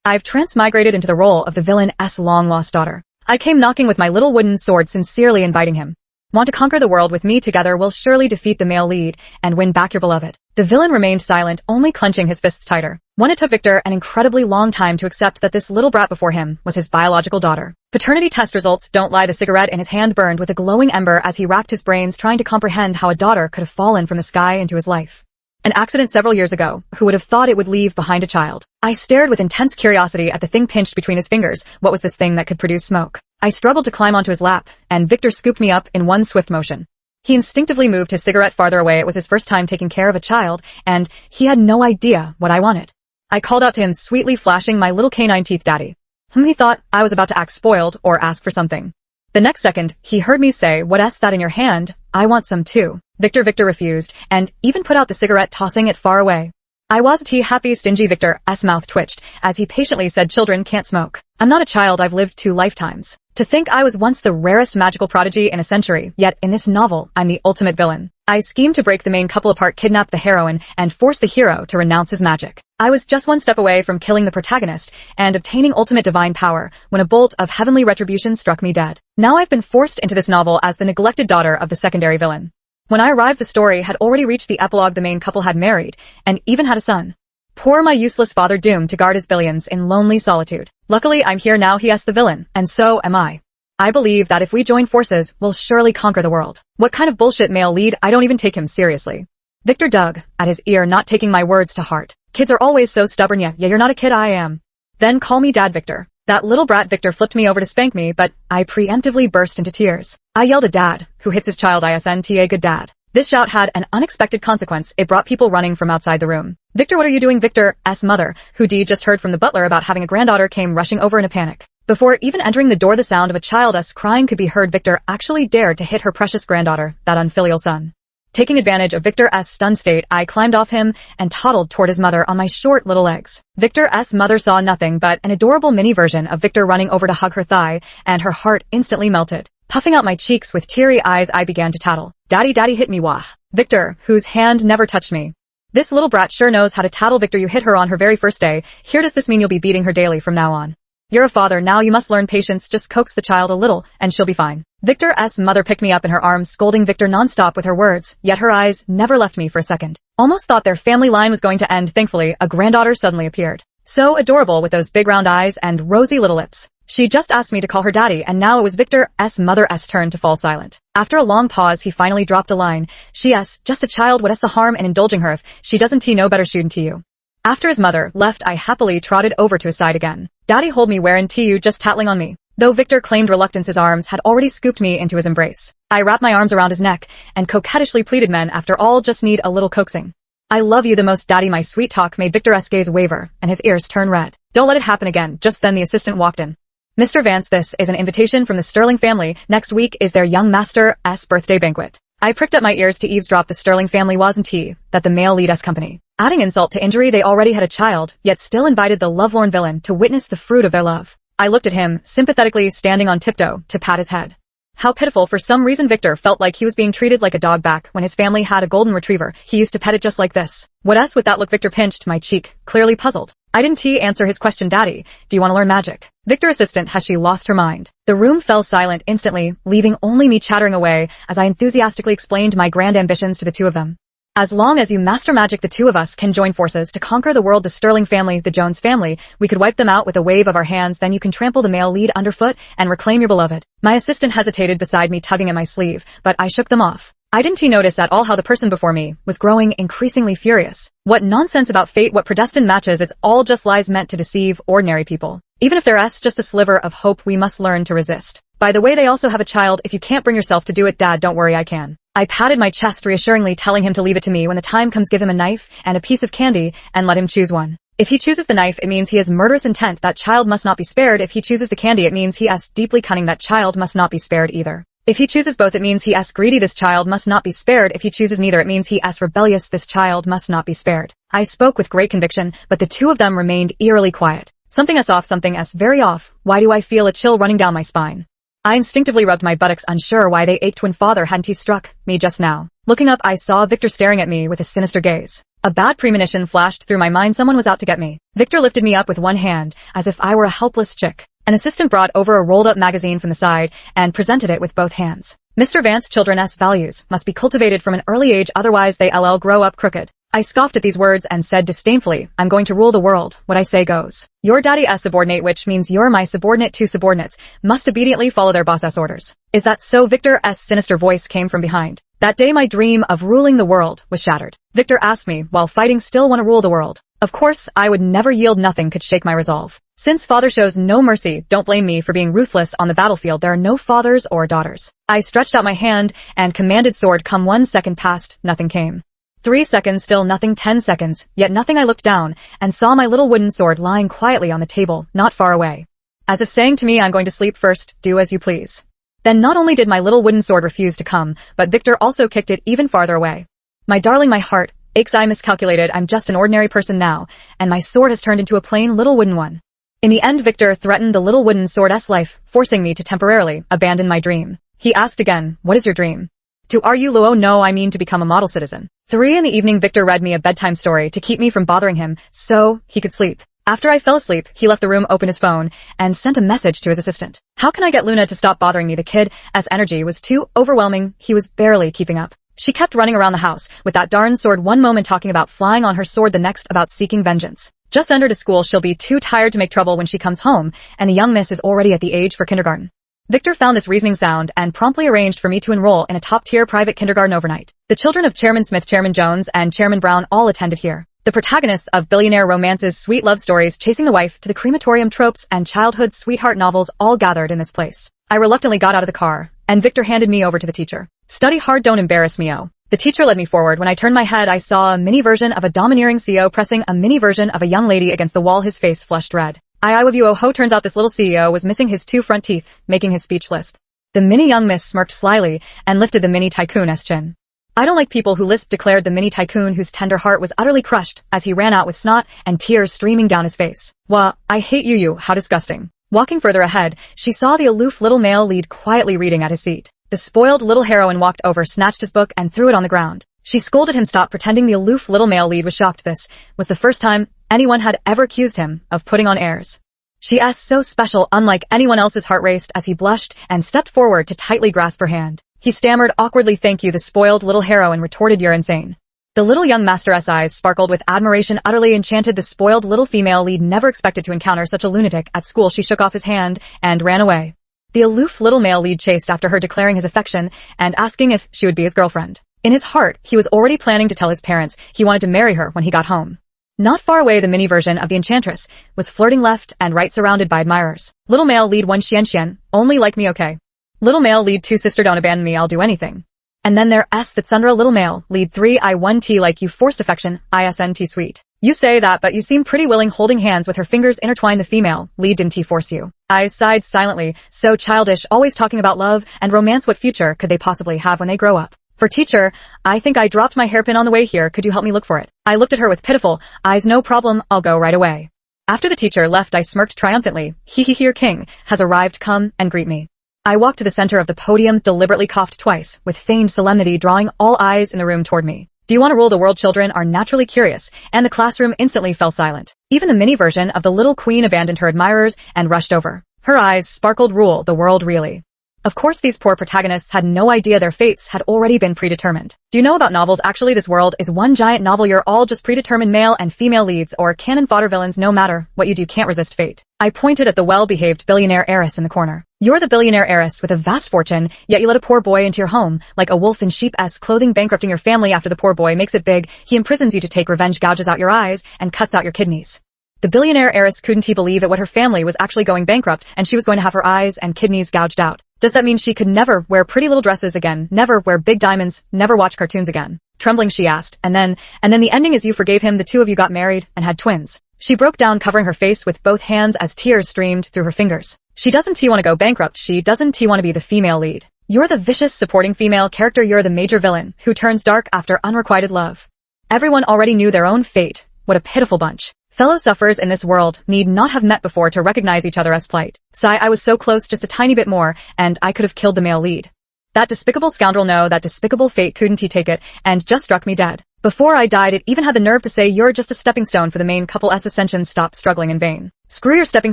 I've transmigrated into the role of the villain's long-lost daughter. I came knocking with my little wooden sword, sincerely inviting him. Want to conquer the world with me? Together we'll surely defeat the male lead and win back your beloved. The villain remained silent, only clenching his fists tighter. It took Victor an incredibly long time to accept that this little brat before him was his biological daughter. Paternity test results don't lie. The cigarette in his hand burned with a glowing ember as he racked his brains trying to comprehend how a daughter could have fallen from the sky into his life. An accident several years ago. Who would have thought it would leave behind a child? I stared with intense curiosity at the thing pinched between his fingers. What was this thing that could produce smoke? I struggled to climb onto his lap, and Victor scooped me up in one swift motion. He instinctively moved his cigarette farther away. It was his first time taking care of a child, and he had no idea what I wanted. I called out to him, sweetly flashing my little canine teeth. Daddy. He thought I was about to act spoiled or ask for something. The next second, he heard me say, "What's that in your hand? I want some too." Victor refused, and even put out the cigarette, tossing it far away. I was happy. Stingy. Victor's mouth twitched as he patiently said, "Children can't smoke. I'm not a child. I've lived 2 lifetimes. To think I was once the rarest magical prodigy in a century, yet in this novel, I'm the ultimate villain. I schemed to break the main couple apart, kidnap the heroine, and force the hero to renounce his magic. I was just one step away from killing the protagonist and obtaining ultimate divine power when a bolt of heavenly retribution struck me dead. Now I've been forced into this novel as the neglected daughter of the secondary villain. When I arrived, the story had already reached the epilogue. The main couple had married and even had a son. Poor my useless father, doomed to guard his billions in lonely solitude. Luckily, I'm here now. He's the villain, and so am I. I believe that if we join forces, we'll surely conquer the world. What kind of bullshit male lead? I don't even take him seriously. Victor dug at his ear, not taking my words to heart. Kids are always so stubborn. Yeah, you're not a kid. I am. Then call me Dad, Victor. That little brat. Victor flipped me over to spank me, but I preemptively burst into tears. I yelled at Dad, who hits his child. Isn't a good dad. This shout had an unexpected consequence. It brought people running from outside the room. Victor, what are you doing? Victor's mother, who just heard from the butler about having a granddaughter, came rushing over in a panic. Before even entering the door, the sound of a child's crying could be heard. Victor actually dared to hit her precious granddaughter, that unfilial son. Taking advantage of Victor's stunned state, I climbed off him and toddled toward his mother on my short little legs. Victor's mother saw nothing but an adorable mini version of Victor running over to hug her thigh, and her heart instantly melted. Puffing out my cheeks with teary eyes, I began to tattle. Daddy, Daddy, hit me. Wah. Victor, whose hand never touched me. This little brat sure knows how to tattle. Victor, you hit her on her very first day. Here, does this mean you'll be beating her daily from now on? You're a father now. You must learn patience. Just coax the child a little, and she'll be fine. Victor's mother picked me up in her arms, scolding Victor nonstop with her words, yet her eyes never left me for a second. Almost thought their family line was going to end. Thankfully, a granddaughter suddenly appeared. So adorable, with those big round eyes and rosy little lips. She just asked me to call her daddy, and now it was Victor's mother's turn to fall silent. After a long pause, he finally dropped a line. She's just a child. What's the harm in indulging her if she doesn't know better? Shouldn't you? After his mother left, I happily trotted over to his side again. Daddy, hold me. Weren't you just tattling on me? Though Victor claimed reluctance, his arms had already scooped me into his embrace. I wrapped my arms around his neck and coquettishly pleaded, men, after all, just need a little coaxing. I love you the most, Daddy. My sweet talk made Victor's gaze waver and his ears turn red. Don't let it happen again. Just then the assistant walked in. Mr. Vance, this is an invitation from the Sterling family. Next week is their young master's birthday banquet. I pricked up my ears to eavesdrop. The Sterling family wasn't that the male lead's company. Adding insult to injury, they already had a child, yet still invited the lovelorn villain to witness the fruit of their love. I looked at him, sympathetically standing on tiptoe to pat his head. How pitiful. For some reason, Victor felt like he was being treated like a dog. Back when his family had a golden retriever, he used to pet it just like this. What's with that look? Victor pinched my cheek, clearly puzzled. I didn't answer his question. Daddy, do you want to learn magic? Victor's assistant, has she lost her mind? The room fell silent instantly, leaving only me chattering away as I enthusiastically explained my grand ambitions to the two of them. As long as you master magic, the two of us can join forces to conquer the world. The Sterling family, the Jones family, we could wipe them out with a wave of our hands. Then you can trample the male lead underfoot and reclaim your beloved. My assistant hesitated beside me, tugging at my sleeve, but I shook them off. I didn't notice at all how the person before me was growing increasingly furious. What nonsense about fate, what predestined matches, it's all just lies meant to deceive ordinary people. Even if there's just a sliver of hope, we must learn to resist. By the way, they also have a child. If you can't bring yourself to do it, Dad, don't worry, I can. I patted my chest reassuringly, telling him to leave it to me. When the time comes, give him a knife and a piece of candy and let him choose one. If he chooses the knife, it means he has murderous intent. That child must not be spared. If he chooses the candy, it means he is deeply cunning. That child must not be spared either. If he chooses both, it means he is greedy. This child must not be spared. If he chooses neither, it means he is rebellious. This child must not be spared. I spoke with great conviction, but the two of them remained eerily quiet. Something off, something very off. Why do I feel a chill running down my spine? I instinctively rubbed my buttocks, unsure why they ached. When father hadn't he struck me just now? Looking up, I saw Victor staring at me with a sinister gaze. A bad premonition flashed through my mind. Someone was out to get me. Victor lifted me up with one hand, as if I were a helpless chick. An assistant brought over a rolled-up magazine from the side and presented it with both hands. Mr. Vance's children's values must be cultivated from an early age, otherwise they'll grow up crooked. I scoffed at these words and said disdainfully, I'm going to rule the world. What I say goes. Your daddy's subordinate, which means you're my subordinate. Two subordinates must obediently follow their boss's orders. Is that so? Victor's sinister voice came from behind. That day my dream of ruling the world was shattered. Victor asked me, while fighting, still want to rule the world? Of course, I would never yield. Nothing could shake my resolve. Since father shows no mercy, don't blame me for being ruthless on the battlefield. There are no fathers or daughters. I stretched out my hand and commanded, sword come. 1 second passed, nothing came. 3 seconds, still nothing. 10 seconds, yet nothing. I looked down and saw my little wooden sword lying quietly on the table, not far away. As if saying to me, I'm going to sleep first, do as you please. Then not only did my little wooden sword refuse to come, but Victor also kicked it even farther away. My darling, my heart aches. I miscalculated. I'm just an ordinary person now, and my sword has turned into a plain little wooden one. In the end, Victor threatened the little wooden sword's life, forcing me to temporarily abandon my dream. He asked again, what is your dream? To are you Luo? No, I mean to become a model citizen. 3 in the evening, Victor read me a bedtime story to keep me from bothering him, so he could sleep. After I fell asleep, he left the room, opened his phone, and sent a message to his assistant. How can I get Luna to stop bothering me? The kid's energy was too overwhelming. He was barely keeping up. She kept running around the house with that darn sword, one moment talking about flying on her sword, the next about seeking vengeance. Just entered a school, she'll be too tired to make trouble when she comes home, and the young miss is already at the age for kindergarten. Victor found this reasoning sound and promptly arranged for me to enroll in a top-tier private kindergarten overnight. The children of Chairman Smith, Chairman Jones, and Chairman Brown all attended here. The protagonists of billionaire romances, sweet love stories, chasing the wife to the crematorium tropes, and childhood sweetheart novels all gathered in this place. I reluctantly got out of the car, and Victor handed me over to the teacher. Study hard, don't embarrass me, oh. The teacher led me forward. When I turned my head, I saw a mini version of a domineering CEO pressing a mini version of a young lady against the wall, his face flushed red. I with you, oh ho. Turns out this little CEO was missing his 2 front teeth, making his speech lisp. The mini young miss smirked slyly and lifted the mini tycoon's chin. I don't like people who lisp, declared the mini tycoon, whose tender heart was utterly crushed as he ran out with snot and tears streaming down his face. Wah, I hate you, how disgusting. Walking further ahead, she saw the aloof little male lead quietly reading at his seat. The spoiled little heroine walked over, snatched his book, and threw it on the ground. She scolded him, stop pretending. The aloof little male lead was shocked. This was the first time anyone had ever accused him of putting on airs. She asked, so special, unlike anyone else's. Heart raced as he blushed and stepped forward to tightly grasp her hand. He stammered awkwardly, thank you. The spoiled little heroine retorted, you're insane. The little young master's eyes sparkled with admiration, utterly enchanted. The spoiled little female lead never expected to encounter such a lunatic at school. She shook off his hand and ran away. The aloof little male lead chased after her, declaring his affection and asking if she would be his girlfriend. In his heart, he was already planning to tell his parents he wanted to marry her when he got home. Not far away, the mini version of the enchantress was flirting left and right, surrounded by admirers. Little male lead 1, Xian, only like me, okay? Little male lead 2, sister, don't abandon me, I'll do anything. And then that's Sundra. Little male lead 3, I 1, T like you, forced affection, ISNT, sweet. You say that, but you seem pretty willing, holding hands with her fingers intertwined. The female lead, didn't he force you? I sighed silently, so childish, always talking about love and romance. What future could they possibly have when they grow up? For teacher, I think I dropped my hairpin on the way here, could you help me look for it? I looked at her with pitiful eyes. No problem, I'll go right away. After the teacher left, I smirked triumphantly. Your king has arrived, come and greet me. I walked to the center of the podium, deliberately coughed twice, with feigned solemnity, drawing all eyes in the room toward me. Do you want to rule the world? Children are naturally curious, and the classroom instantly fell silent. Even the mini version of the little queen abandoned her admirers and rushed over. Her eyes sparkled, rule the world, really? Of course, these poor protagonists had no idea their fates had already been predetermined. Do you know about novels? Actually, this world is one giant novel. You're all just predetermined male and female leads or cannon fodder villains. No matter what you do, can't resist fate. I pointed at the well-behaved billionaire heiress in the corner. You're the billionaire heiress with a vast fortune, yet you let a poor boy into your home, like a wolf in sheep's clothing, bankrupting your family. After the poor boy makes it big, he imprisons you to take revenge, gouges out your eyes, and cuts out your kidneys. The billionaire heiress couldn't believe it. What her family was actually going bankrupt, and she was going to have her eyes and kidneys gouged out. Does that mean she could never wear pretty little dresses again, never wear big diamonds, never watch cartoons again? Trembling, she asked, and then the ending is you forgave him, the two of you got married and had twins. She broke down, covering her face with both hands as tears streamed through her fingers. She doesn't want to go bankrupt, she doesn't want to be the female lead. You're the vicious supporting female character, you're the major villain who turns dark after unrequited love. Everyone already knew their own fate. What a pitiful bunch. Fellow sufferers in this world need not have met before to recognize each other as plight. Sigh, I was so close, just a tiny bit more, and I could have killed the male lead. That despicable scoundrel, no, that despicable fate couldn't take it, and just struck me dead. Before I died, it even had the nerve to say you're just a stepping stone for the main couple's ascension. Stop struggling in vain. Screw your stepping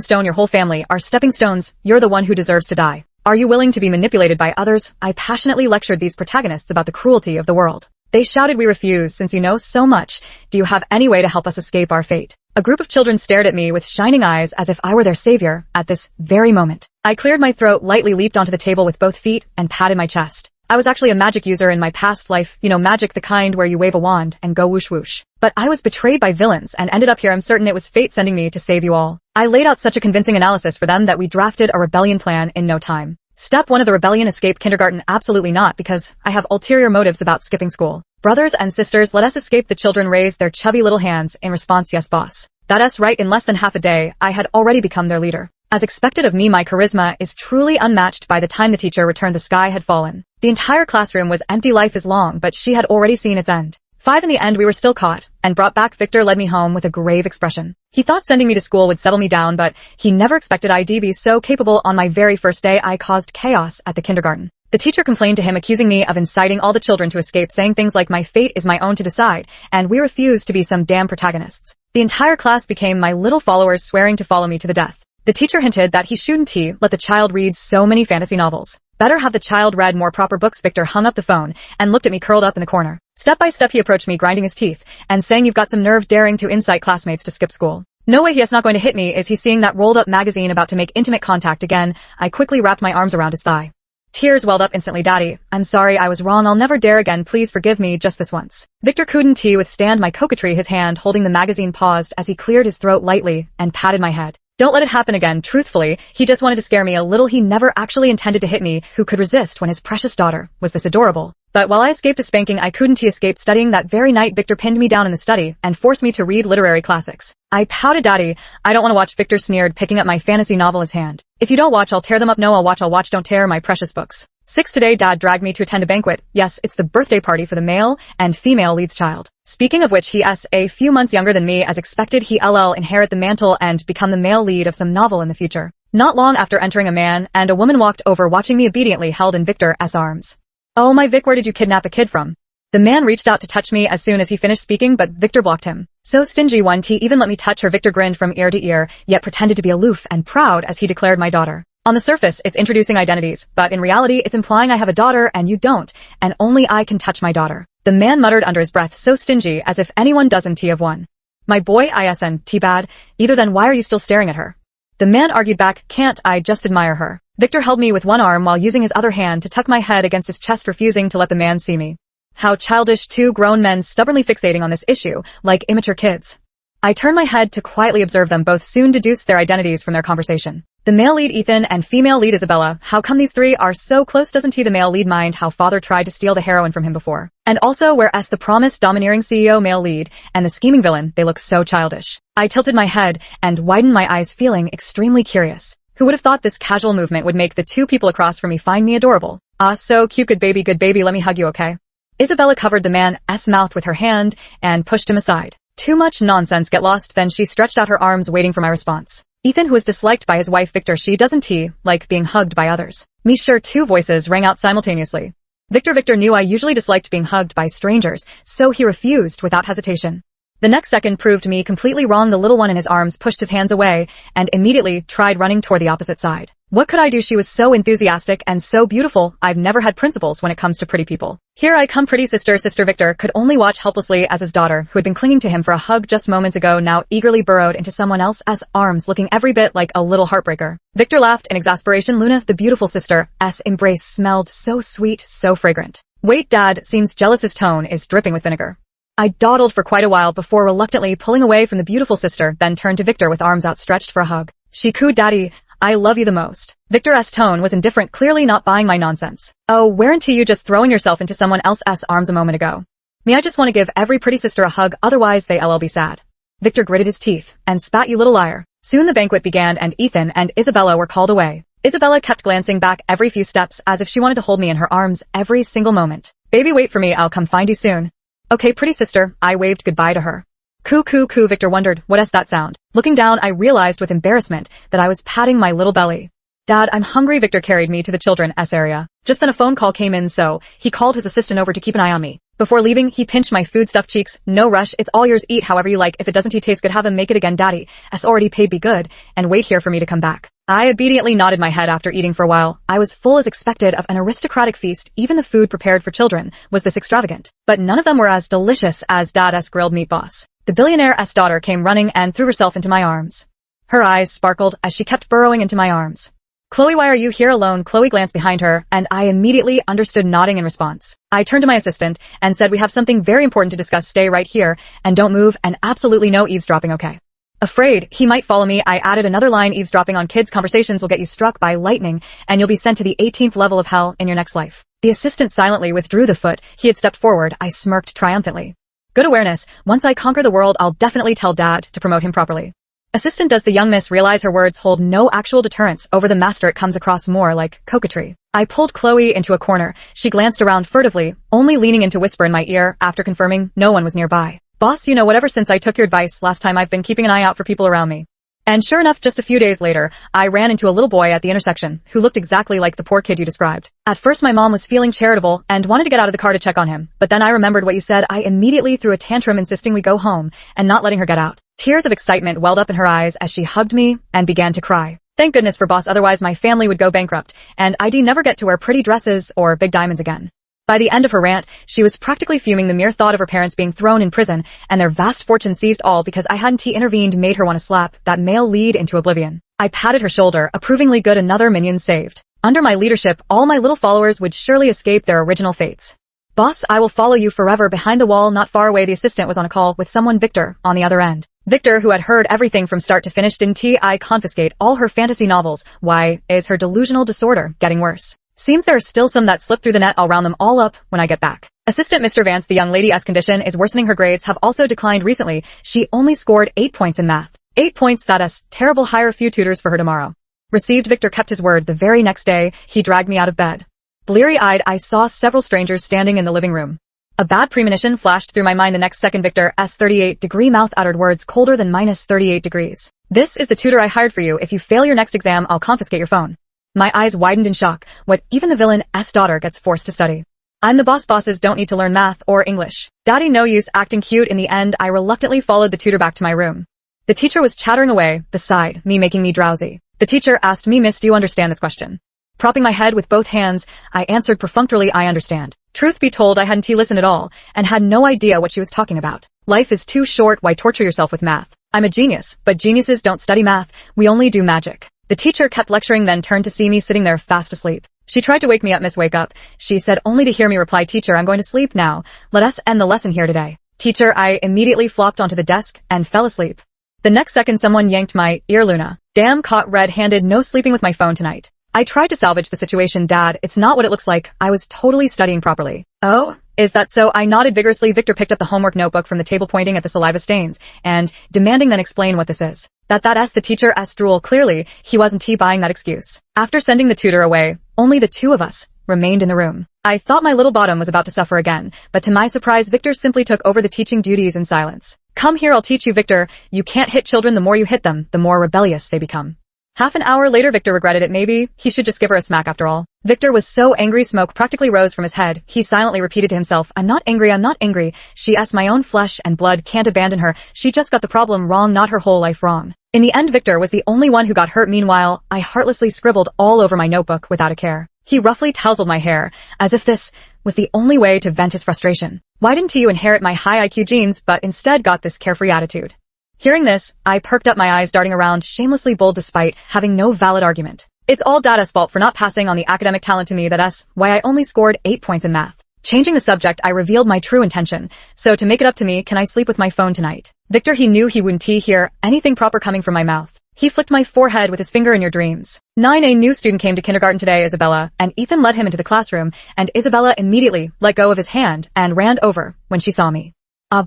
stone, your whole family are stepping stones. You're the one who deserves to die. Are you willing to be manipulated by others? I passionately lectured these protagonists about the cruelty of the world. They shouted, we refuse, since you know so much. Do you have any way to help us escape our fate? A group of children stared at me with shining eyes as if I were their savior at this very moment. I cleared my throat, lightly leaped onto the table with both feet, and patted my chest. I was actually a magic user in my past life, magic the kind where you wave a wand and go whoosh whoosh. But I was betrayed by villains and ended up here. I'm certain it was fate sending me to save you all. I laid out such a convincing analysis for them that we drafted a rebellion plan in no time. Step 1 of the rebellion: escape kindergarten. Absolutely not, because I have ulterior motives about skipping school. Brothers and sisters, let us escape. The children raised their chubby little hands in response. Yes, boss. That's right. In less than half a day, I had already become their leader. As expected of me, my charisma is truly unmatched. By the time the teacher returned, the sky had fallen. The entire classroom was empty. Life is long, but she had already seen its end. 5 in the end, we were still caught and brought back. Victor led me home with a grave expression. He thought sending me to school would settle me down, but he never expected I'd be so capable. On my very first day, I caused chaos at the kindergarten. The teacher complained to him, accusing me of inciting all the children to escape, saying things like my fate is my own to decide, and we refused to be some damn protagonists. The entire class became my little followers, swearing to follow me to the death. The teacher hinted that he shouldn't let the child read so many fantasy novels. Better have the child read more proper books. Victor hung up the phone and looked at me curled up in the corner. Step by step, he approached me, grinding his teeth and saying, you've got some nerve daring to incite classmates to skip school. No way, he's not going to hit me. Is he seeing that rolled up magazine about to make intimate contact again? I quickly wrapped my arms around his thigh. Tears welled up instantly. Daddy, I'm sorry, I was wrong. I'll never dare again. Please forgive me just this once. Victor couldn't withstand my coquetry. His hand holding the magazine paused as he cleared his throat lightly and patted my head. Don't let it happen again. Truthfully, he just wanted to scare me a little. He never actually intended to hit me. Who could resist when his precious daughter was this adorable? But while I escaped a spanking, I couldn't escape studying. That very night, Victor pinned me down in the study and forced me to read literary classics. I pouted. Daddy, I don't want to watch. Victor sneered, picking up my fantasy novel in his hand. If you don't watch, I'll tear them up. No, I'll watch. Don't tear my precious books. 6 today, Dad dragged me to attend a banquet. Yes, it's the birthday party for the male and female lead's child. Speaking of which, he is a few months younger than me. As expected, he'll inherit the mantle and become the male lead of some novel in the future. Not long after entering, a man and a woman walked over, watching me obediently held in Victor's arms. Oh my Vic, where did you kidnap a kid from? The man reached out to touch me as soon as he finished speaking, but Victor blocked him. So stingy, won't he even let me touch her? Victor grinned from ear to ear, yet pretended to be aloof and proud as he declared, my daughter. On the surface, it's introducing identities, but in reality, it's implying I have a daughter and you don't, and only I can touch my daughter. The man muttered under his breath, so stingy, as if anyone doesn't have one. My boy, isn't bad. Either then why are you still staring at her? The man argued back, can't I just admire her? Victor held me with one arm while using his other hand to tuck my head against his chest, refusing to let the man see me. How childish, 2 grown men stubbornly fixating on this issue, like immature kids. I turned my head to quietly observe them. Both soon deduced their identities from their conversation. The male lead Ethan and female lead Isabella. How come these 3 are so close? Doesn't the male lead mind how father tried to steal the heroine from him before? And also, whereas the promised domineering CEO male lead and the scheming villain, they look so childish. I tilted my head and widened my eyes, feeling extremely curious. Who would have thought this casual movement would make the 2 people across from me find me adorable? Ah, so cute. Good baby, let me hug you, okay? Isabella covered the man's mouth with her hand and pushed him aside. Too much nonsense, get lost. Then she stretched out her arms, waiting for my response. Ethan, who was disliked by his wife Victor, she doesn't like being hugged by others. Me sure, 2 voices rang out simultaneously. Victor knew I usually disliked being hugged by strangers, so he refused without hesitation. The next second proved me completely wrong. The little one in his arms pushed his hands away and immediately tried running toward the opposite side. What could I do? She was so enthusiastic and so beautiful. I've never had principles when it comes to pretty people. Here I come, pretty sister. Victor could only watch helplessly as his daughter, who had been clinging to him for a hug just moments ago, now eagerly burrowed into someone else's arms, looking every bit like a little heartbreaker. Victor laughed in exasperation. Luna, the beautiful sister's embrace smelled so sweet, so fragrant. Wait, Dad seems jealous. His tone is dripping with vinegar. I dawdled for quite a while before reluctantly pulling away from the beautiful sister, then turned to Victor with arms outstretched for a hug. She cooed, Daddy, I love you the most. Victor's tone was indifferent, clearly not buying my nonsense. Oh, weren't you just throwing yourself into someone else's arms a moment ago? Me, I just want to give every pretty sister a hug, otherwise they'll be sad. Victor gritted his teeth and spat, you little liar. Soon the banquet began and Ethan and Isabella were called away. Isabella kept glancing back every few steps as if she wanted to hold me in her arms every single moment. Baby, wait for me, I'll come find you soon. Okay, pretty sister, I waved goodbye to her. Coo, Victor wondered, what's that sound? Looking down, I realized with embarrassment that I was patting my little belly. Dad, I'm hungry. Victor carried me to the children's area. Just then a phone call came in, so he called his assistant over to keep an eye on me. Before leaving, he pinched my food-stuffed cheeks. No rush, it's all yours, eat however you like. If it doesn't taste good, have him make it again, daddy. S already paid, be good, and wait here for me to come back. I obediently nodded my head after eating for a while. I was full as expected of an aristocratic feast. Even the food prepared for children was this extravagant. But none of them were as delicious as Dad's grilled meat boss. The billionaire's daughter came running and threw herself into my arms. Her eyes sparkled as she kept burrowing into my arms. Chloe, why are you here alone? Chloe glanced behind her, and I immediately understood, nodding in response. I turned to my assistant and said, we have something very important to discuss. Stay right here and don't move, and absolutely no eavesdropping, okay? Afraid he might follow me, I added another line, eavesdropping on kids' conversations will get you struck by lightning, and you'll be sent to the 18th level of hell in your next life. The assistant silently withdrew the foot he had stepped forward. I smirked triumphantly. Good awareness. Once I conquer the world, I'll definitely tell Dad to promote him properly. Assistant, does the young miss realize her words hold no actual deterrence over the master? It comes across more like coquetry. I pulled Chloe into a corner. She glanced around furtively, only leaning in to whisper in my ear after confirming no one was nearby. Boss, you know, whatever, since I took your advice last time, I've been keeping an eye out for people around me. And sure enough, just a few days later, I ran into a little boy at the intersection who looked exactly like the poor kid you described. At first, my mom was feeling charitable and wanted to get out of the car to check on him, but then I remembered what you said. I immediately threw a tantrum, insisting we go home and not letting her get out. Tears of excitement welled up in her eyes as she hugged me and began to cry. Thank goodness for boss, otherwise my family would go bankrupt, and I'd never get to wear pretty dresses or big diamonds again. By the end of her rant, she was practically fuming. The mere thought of her parents being thrown in prison and their vast fortune seized, all because I hadn't intervened, made her want to slap that male lead into oblivion. I patted her shoulder, approvingly. Good, another minion saved. Under my leadership, all my little followers would surely escape their original fates. Boss, I will follow you forever. Behind the wall, not far away, the assistant was on a call with someone, Victor, on the other end. Victor, who had heard everything from start to finish. Didn't I confiscate all her fantasy novels? Why, is her delusional disorder getting worse? Seems there are still some that slip through the net. I'll round them all up when I get back. Assistant, Mr. Vance, the young lady's condition is worsening. Her grades have also declined recently. She only scored 8 points in math. 8 points, that's terrible. Hire a few tutors for her tomorrow. Received. Victor kept his word. The very next day, he dragged me out of bed. Bleary-eyed, I saw several strangers standing in the living room. A bad premonition flashed through my mind the next second. Victor's 38-degree mouth uttered words colder than minus 38 degrees. This is the tutor I hired for you. If you fail your next exam, I'll confiscate your phone. My eyes widened in shock. What, even the villain's daughter gets forced to study? I'm the boss. Bosses don't need to learn math or English. Daddy, no use acting cute. In the end, I reluctantly followed the tutor back to my room. The teacher was chattering away beside me, making me drowsy. The teacher asked me, Miss, do you understand this question? Propping my head with both hands, I answered perfunctorily, I understand. Truth be told, I hadn't listened at all, and had no idea what she was talking about. Life is too short, why torture yourself with math? I'm a genius, but geniuses don't study math, we only do magic. The teacher kept lecturing, then turned to see me sitting there fast asleep. She tried to wake me up. Miss, wake up, she said, only to hear me reply, teacher, I'm going to sleep now. Let us end the lesson here today. Teacher, I immediately flopped onto the desk and fell asleep. The next second, someone yanked my ear. Luna. Damn, caught red-handed, no sleeping with my phone tonight. I tried to salvage the situation. Dad, it's not what it looks like. I was totally studying properly. Oh, is that so? I nodded vigorously. Victor picked up the homework notebook from the table, pointing at the saliva stains, and demanding then explain what this is. That's the teacher's drool. Clearly, he wasn't buying that excuse. After sending the tutor away, only the two of us remained in the room. I thought my little bottom was about to suffer again, but to my surprise, Victor simply took over the teaching duties in silence. Come here, I'll teach you, Victor. You can't hit children. The more you hit them, the more rebellious they become. Half an hour later, Victor regretted it. Maybe he should just give her a smack after all. Victor was so angry, smoke practically rose from his head. He silently repeated to himself, I'm not angry, I'm not angry. She's my own flesh and blood, can't abandon her. She just got the problem wrong, not her whole life wrong. In the end, Victor was the only one who got hurt. Meanwhile, I heartlessly scribbled all over my notebook without a care. He roughly tousled my hair, as if this was the only way to vent his frustration. Why didn't you inherit my high IQ genes, but instead got this carefree attitude? Hearing this, I perked up, my eyes darting around, shamelessly bold despite having no valid argument. It's all Dada's fault for not passing on the academic talent to me. That's why I only scored 8 points in math. Changing the subject, I revealed my true intention. So to make it up to me, can I sleep with my phone tonight? Victor, he knew he wouldn't hear anything proper coming from my mouth. He flicked my forehead with his finger. In your dreams. 9. A new student came to kindergarten today, Isabella, and Ethan led him into the classroom, and Isabella immediately let go of his hand and ran over when she saw me.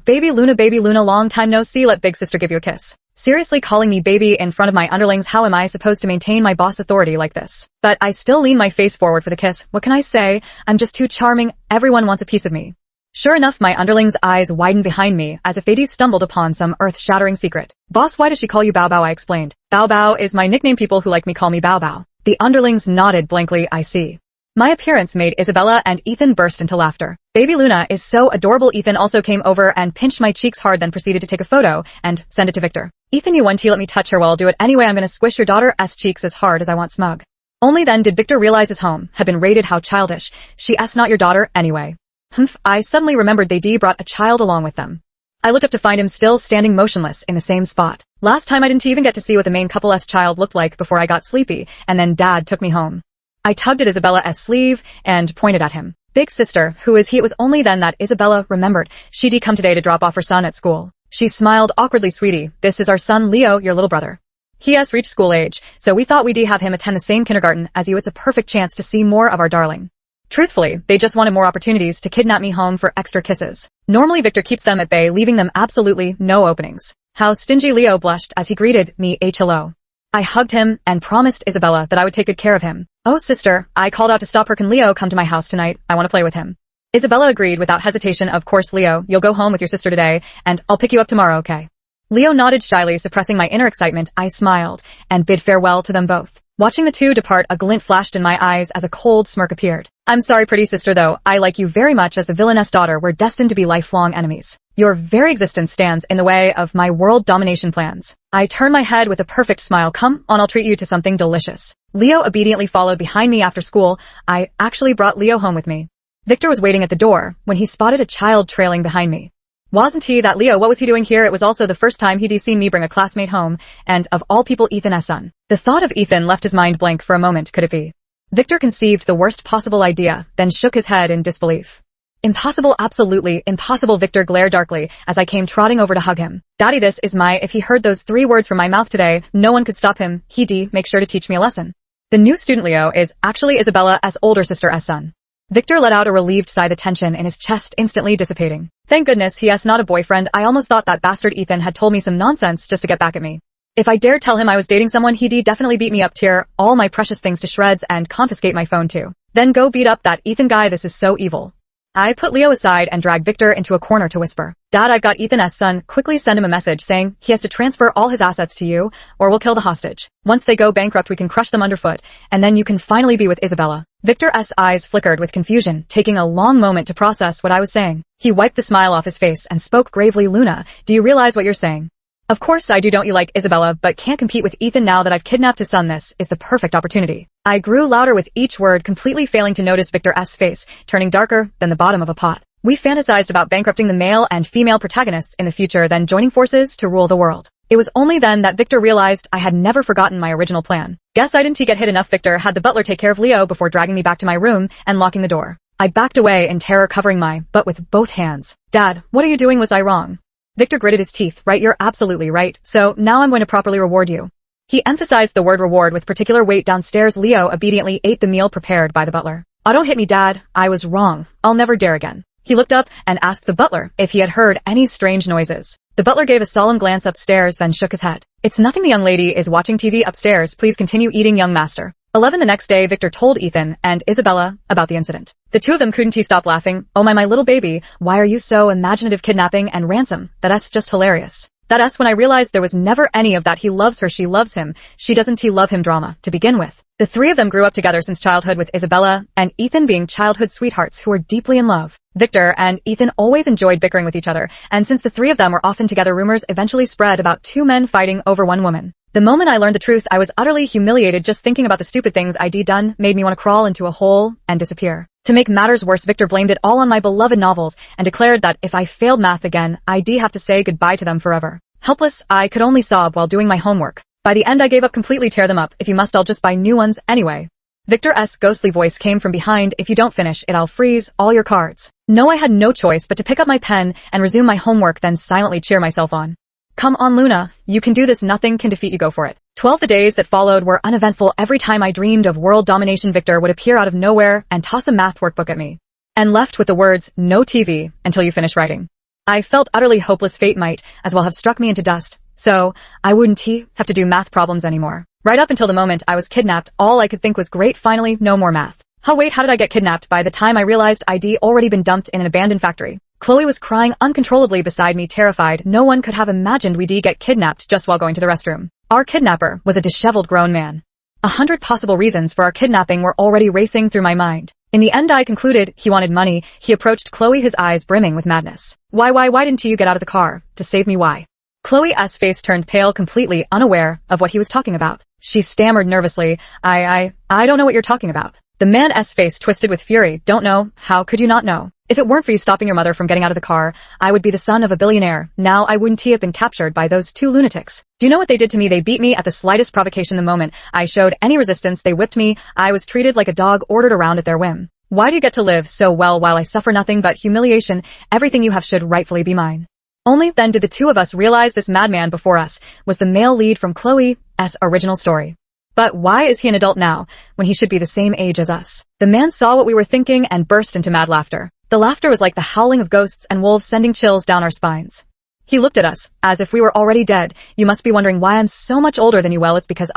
Baby Luna, long time no see, let big sister give you a kiss. Seriously, calling me baby in front of my underlings? How am I supposed to maintain my boss authority like this? But I still lean my face forward for the kiss. What can I say? I'm just too charming. Everyone wants a piece of me. Sure enough, my underlings' eyes widened behind me as if they'd stumbled upon some earth-shattering secret. Boss, why does she call you Bao Bao? I explained. Bao Bao is my nickname. People who like me call me Bao Bao. The underlings nodded blankly. I see. My appearance made Isabella and Ethan burst into laughter. Baby Luna is so adorable. Ethan also came over and pinched my cheeks hard, then proceeded to take a photo and send it to Victor. Ethan, you 1T, let me touch her. Well, I'll do it anyway. I'm gonna squish your daughter's cheeks as hard as I want. Smug. Only then did Victor realize his home had been raided. How childish. She's not your daughter anyway. Humph, I suddenly remembered they brought a child along with them. I looked up to find him still standing motionless in the same spot. Last time I didn't even get to see what the main couple's child looked like before I got sleepy, and then Dad took me home. I tugged at Isabella's sleeve and pointed at him. Big sister, who is he? It was only then that Isabella remembered she'd come today to drop off her son at school. She smiled awkwardly. Sweetie, this is our son Leo, your little brother. He has reached school age, so we thought we'd have him attend the same kindergarten as you. It's a perfect chance to see more of our darling. Truthfully, they just wanted more opportunities to kidnap me home for extra kisses. Normally Victor keeps them at bay, leaving them absolutely no openings. How stingy. Leo blushed as he greeted me. Hello. I hugged him and promised Isabella that I would take good care of him. Oh sister, I called out to stop her. Can Leo come to my house tonight? I want to play with him. Isabella agreed without hesitation. Of course Leo, you'll go home with your sister today, and I'll pick you up tomorrow, okay? Leo nodded shyly, suppressing my inner excitement. I smiled and bid farewell to them both. Watching the two depart, a glint flashed in my eyes as a cold smirk appeared. I'm sorry, pretty sister, though. I like you very much. As the villainess daughter, we're destined to be lifelong enemies. Your very existence stands in the way of my world domination plans. I turned my head with a perfect smile. Come on, I'll treat you to something delicious. Leo obediently followed behind me. After school, I actually brought Leo home with me. Victor was waiting at the door when he spotted a child trailing behind me. Wasn't he that Leo? What was he doing here? It was also the first time he'd seen me bring a classmate home, and of all people, Ethan's son. The thought of Ethan left his mind blank for a moment. Could it be? Victor conceived the worst possible idea, then shook his head in disbelief. Impossible, absolutely impossible. Victor glared darkly as I came trotting over to hug him. Daddy, this is my— If he heard those 3 words from my mouth today, no one could stop him. He'd make sure to teach me a lesson. The new student Leo is actually Isabella's older sister's son. Victor let out a relieved sigh, the tension in his chest instantly dissipating. Thank goodness he's not a boyfriend. I almost thought that bastard Ethan had told me some nonsense just to get back at me. If I dared tell him I was dating someone, he'd definitely beat me up, tear all my precious things to shreds, and confiscate my phone too. Then go beat up that Ethan guy. This is so evil. I put Leo aside and dragged Victor into a corner to whisper. Dad, I've got Ethan's son. Quickly send him a message saying he has to transfer all his assets to you, or we'll kill the hostage. Once they go bankrupt, we can crush them underfoot, and then you can finally be with Isabella. Victor's eyes flickered with confusion, taking a long moment to process what I was saying. He wiped the smile off his face and spoke gravely. Luna, do you realize what you're saying? Of course I do. Don't you like Isabella, but can't compete with Ethan now that I've kidnapped his son? This is the perfect opportunity. I grew louder with each word, completely failing to notice Victor's face, turning darker than the bottom of a pot. We fantasized about bankrupting the male and female protagonists in the future, then joining forces to rule the world. It was only then that Victor realized I had never forgotten my original plan. Guess I didn't get hit enough. Victor had the butler take care of Leo before dragging me back to my room and locking the door. I backed away in terror, covering my butt with both hands. Dad, what are you doing? Was I wrong? Victor gritted his teeth. Right, you're absolutely right. So now I'm going to properly reward you. He emphasized the word reward with particular weight. Downstairs, Leo obediently ate the meal prepared by the butler. Oh, don't hit me, Dad. I was wrong. I'll never dare again. He looked up and asked the butler if he had heard any strange noises. The butler gave a solemn glance upstairs, then shook his head. It's nothing. The young lady is watching TV upstairs. Please continue eating, young master. 11 the next day, Victor told Ethan and Isabella about the incident. The two of them couldn't stop laughing. Oh my little baby, why are you so imaginative? Kidnapping and ransom. That's just hilarious. That's when I realized there was never any of that. He loves her, she loves him, she doesn't. He love him drama to begin with. The 3 of them grew up together since childhood, with Isabella and Ethan being childhood sweethearts who were deeply in love. Victor and Ethan always enjoyed bickering with each other, and since the 3 of them were often together, rumors eventually spread about 2 men fighting over 1 woman. The moment I learned the truth, I was utterly humiliated. Just thinking about the stupid things I'd done made me want to crawl into a hole and disappear. To make matters worse, Victor blamed it all on my beloved novels and declared that if I failed math again, I'd have to say goodbye to them forever. Helpless, I could only sob while doing my homework. By the end, I gave up completely. Tear them up. If you must, I'll just buy new ones anyway. Victor's ghostly voice came from behind. If you don't finish it, I'll freeze all your cards. No, I had no choice but to pick up my pen and resume my homework, then silently cheer myself on. Come on, Luna, you can do this. Nothing can defeat you. Go for it. 12 the days that followed were uneventful. Every time I dreamed of world domination, Victor would appear out of nowhere and toss a math workbook at me. And left with the words, no TV until you finish writing. I felt utterly hopeless. Fate might as well have struck me into dust, so I wouldn't have to do math problems anymore. Right up until the moment I was kidnapped, all I could think was great, finally, no more math. Wait, how did I get kidnapped? By the time I realized I'd already been dumped in an abandoned factory. Chloe was crying uncontrollably beside me, terrified. No one could have imagined we'd get kidnapped just while going to the restroom. Our kidnapper was a disheveled grown man. 100 possible reasons for our kidnapping were already racing through my mind. In the end I concluded he wanted money. He approached Chloe, his eyes brimming with madness. Why didn't you get out of the car? To save me, why? Chloe's face turned pale, completely unaware of what he was talking about. She stammered nervously, I don't know what you're talking about. The man's face twisted with fury. Don't know? How could you not know? If it weren't for you stopping your mother from getting out of the car, I would be the son of a billionaire. Now I wouldn't have been captured by those two lunatics. Do you know what they did to me? They beat me at the slightest provocation. The moment I showed any resistance, they whipped me. I was treated like a dog, ordered around at their whim. Why do you get to live so well while I suffer nothing but humiliation? Everything you have should rightfully be mine. Only then did the two of us realize this madman before us was the male lead from Chloe's original story. But why is he an adult now, when he should be the same age as us? The man saw what we were thinking and burst into mad laughter. The laughter was like the howling of ghosts and wolves, sending chills down our spines. He looked at us, as if we were already dead. You must be wondering why I'm so much older than you. Well, it's because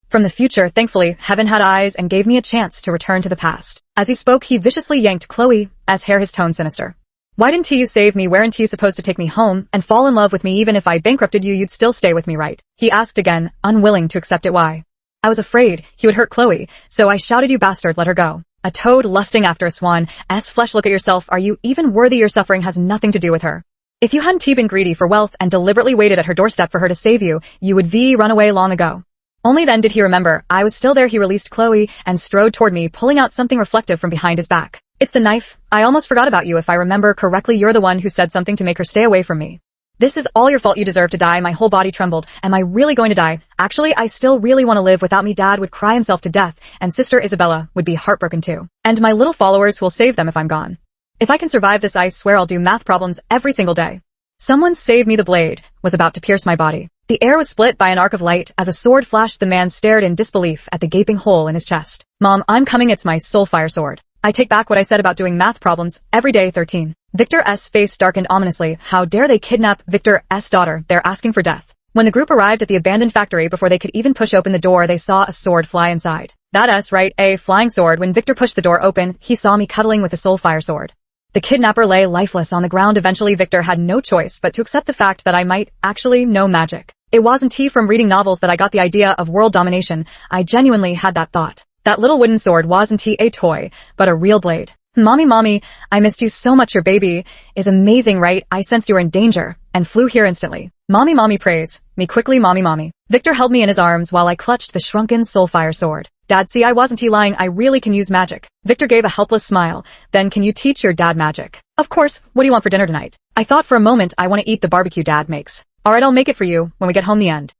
from the future, thankfully, heaven had eyes and gave me a chance to return to the past. As he spoke, he viciously yanked Chloe's hair, his tone sinister. Why didn't you save me? Weren't you supposed to take me home and fall in love with me? Even if I bankrupted you, you'd still stay with me, right? He asked again, unwilling to accept it. Why? I was afraid he would hurt Chloe, so I shouted, you bastard, let her go. A toad lusting after a swan's flesh. Look at yourself. Are you even worthy? Your suffering has nothing to do with her. If you hadn't been greedy for wealth and deliberately waited at her doorstep for her to save you, you would run away long ago. Only then did he remember I was still there. He released Chloe and strode toward me, pulling out something reflective from behind his back. It's the knife. I almost forgot about you. If I remember correctly, you're the one who said something to make her stay away from me. This is all your fault. You deserve to die. My whole body trembled. Am I really going to die? Actually, I still really want to live. Without me, Dad would cry himself to death, and Sister Isabella would be heartbroken too. And my little followers will save them if I'm gone. If I can survive this, I swear I'll do math problems every single day. Someone save me. The blade was about to pierce my body. The air was split by an arc of light. As a sword flashed, the man stared in disbelief at the gaping hole in his chest. Mom, I'm coming. It's my soulfire sword. I take back what I said about doing math problems every day. 13. Victor's face darkened ominously. How dare they kidnap Victor's daughter? They're asking for death. When the group arrived at the abandoned factory, before they could even push open the door, they saw a sword fly inside. That's right, a flying sword. When Victor pushed the door open, he saw me cuddling with the soulfire sword. The kidnapper lay lifeless on the ground. Eventually, Victor had no choice but to accept the fact that I might actually know magic. It wasn't from reading novels that I got the idea of world domination. I genuinely had that thought. That little wooden sword wasn't a toy, but a real blade. Mommy, I missed you so much. Your baby is amazing, right? I sensed you were in danger and flew here instantly. Mommy, praise me quickly, mommy. Victor held me in his arms while I clutched the shrunken soulfire sword. Dad, see, I wasn't lying. I really can use magic. Victor gave a helpless smile. Then can you teach your dad magic? Of course. What do you want for dinner tonight? I thought for a moment I want to eat the barbecue Dad makes. Alright, I'll make it for you when we get home. The end.